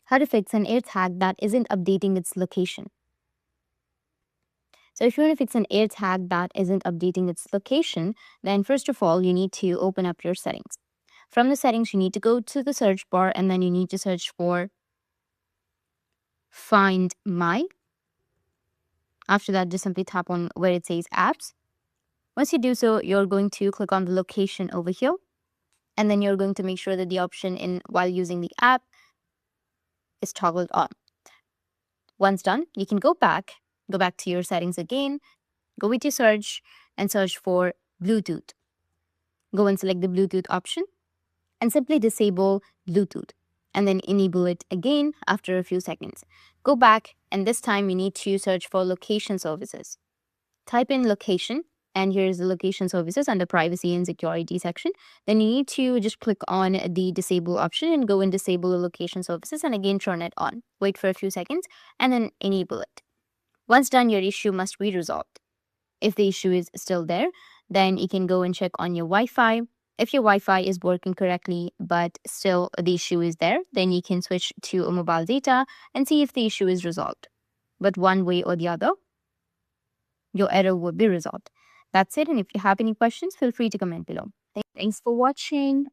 How to fix an AirTag that isn't updating its location. So if you want to fix an AirTag that isn't updating its location, then first of all, you need to open up your settings. From the settings, you need to go to the search bar and then you need to search for Find My. After that, just simply tap on where it says Apps. Once you do so, you're going to click on the location over here. And then you're going to make sure that the option in while using the app is toggled on. Once done, you can go back to your settings again, go with your search and search for Bluetooth. Go and select the Bluetooth option and simply disable Bluetooth and then enable it again after a few seconds. Go back and this time you need to search for location services. Type in location and here's the location services under privacy and security section. Then you need to just click on the disable option and go and disable the location services and again turn it on. Wait for a few seconds and then enable it. Once done, your issue must be resolved. If the issue is still there, then you can go and check on your Wi-Fi. If your Wi-Fi is working correctly, but still the issue is there, then you can switch to a mobile data and see if the issue is resolved. But one way or the other, your error would be resolved. That's it. And if you have any questions, feel free to comment below. Thanks for watching.